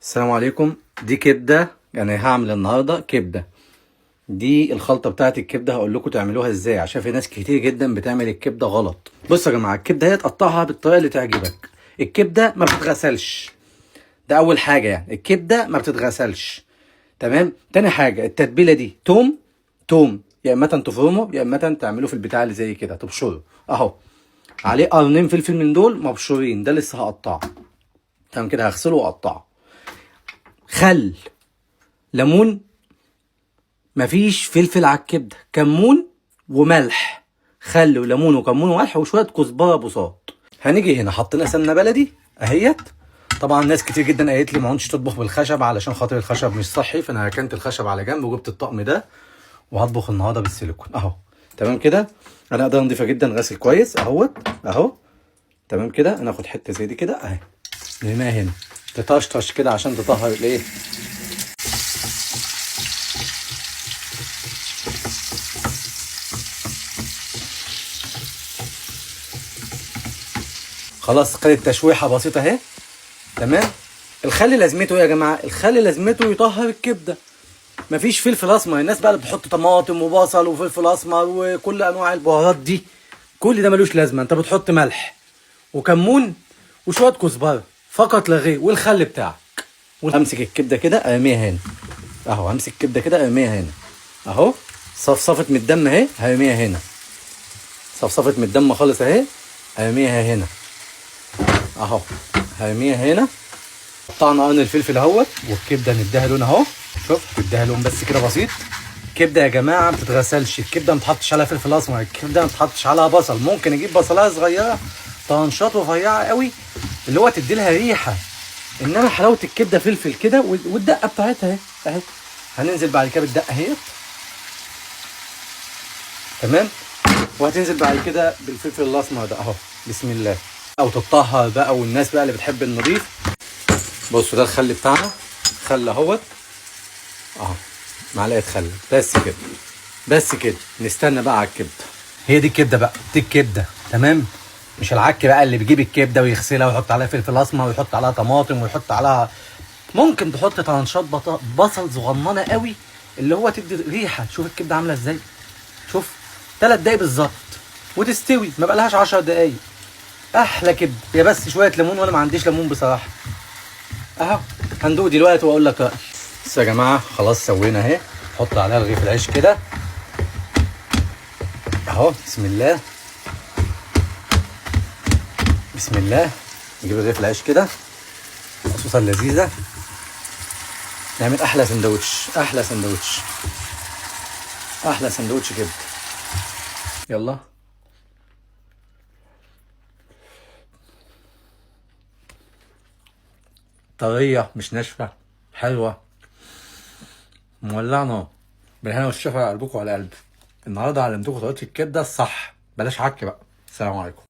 السلام عليكم. دي كبده، يعني هعمل النهارده كبده. دي الخلطه بتاعت الكبده، هقول لكم تعملوها ازاي عشان في ناس كتير جدا بتعمل الكبده غلط. بصوا يا جماعه، الكبده هي تقطعها بالطريقه اللي تعجبك. الكبده ما بتتغسلش، ده اول حاجه. يعني الكبده ما بتتغسلش، تمام. تاني حاجه، التتبيله دي توم يا اما تفرمه يا اما تعمله في البتاع اللي زي كده تبشره اهو. عليه قرنين فلفل من دول مبشورين، ده لسه هقطعه. تمام كده، هغسله واقطعه. خل، ليمون، مفيش فلفل على الكبده، كمون وملح. خل وليمون وكمون وملح وشويه كزبره بساط. هنيجي هنا حطينا سمنه بلدي اهيت. طبعا ناس كتير جدا قالت لي ما عدتش تطبخ بالخشب علشان خاطر الخشب مش صحي، فانا ركنت الخشب على جنب وجبت الطقم ده وهطبخ النهارده بالسيليكون اهو. تمام كده، انا اقدر نضيفه جدا، غاسل كويس اهوت اهو. تمام كده، ناخد حته زي دي كده اهي، نرميها هنا تطشطش كده عشان تطهر الايه. خلاص خدت تشويحه بسيطه اهي. تمام. الخل لازمته ايه يا جماعه؟ الخل لازمته يطهر الكبده. مفيش فلفل اسمر، الناس بقى اللي بتحط طماطم وبصل وفلفل اسمر وكل انواع البهارات دي، كل ده ملوش لازمه. انت بتحط ملح وكمون وشويه كزبره فقط لا غير، والخل بتاعك. وامسك الكبده كده ارميها هنا اهو. همسك الكبده كده ارميها هنا اهو. صفصفت من الدم اهي، هرميها هنا. صفصفت من الدم خالص اهي، هرميها هنا اهو. هرميها هنا. قطعنا قرن الفلفل اهوت، والكبده نديها لون اهو. شوف، نديها لون بس كده بسيط. الكبده يا جماعه ما بتتغسلش، الكبده ما بتحطش عليها فلفل اسمر، الكبده ما بتحطش عليها بصل. ممكن اجيب بصلايه صغيره طنشات رفيعه قوي اللي هو تدي لها ريحه، انما حلاوه الكبده فلفل كده والدقه بتاعتها اهي. هننزل بعد كده بالدقه اهي. تمام. وهتنزل بعد كده بالفلفل الاسمر ده اهو. بسم الله. او تطهر بقى، والناس بقى اللي بتحب النظيف. بصوا ده الخل بتاعنا، خل اهوت اهو، معلقه خل بس كده. بس كده، نستنى بقى على الكبده. هي دي الكبده بقى، دي الكبده. تمام. مش العك بقى اللي بيجيب الكبده ويغسلها ويحط عليها فلفل اسمر ويحط عليها طماطم ويحط عليها، ممكن تحط طنشات بصل صغننه قوي اللي هو تدي ريحه. شوف الكبده عامله ازاي، شوف. 3 دقايق بالظبط وتستوي، ما بقالهاش 10 دقايق. احلى كبده. يا بس شويه ليمون، وانا ما عنديش ليمون بصراحه اهو. هندوق دلوقتي واقول لك رايي. بس يا جماعه خلاص سوينا اهي. نحط عليها رغيف العيش كده اهو. بسم الله بسم الله. نجيب رغيف العيش كده، الصوصه اللذيذه، نعمل احلى سندوتش. احلى سندوتش، احلى سندوتش كبده. يلا. طريه مش ناشفه، حلوه، مولعنا. بالهنا والشفا على قلبكم وعلى قلبي. النهارده علمتكم طريقه الكبده الصح، بلاش عك بقى. السلام عليكم.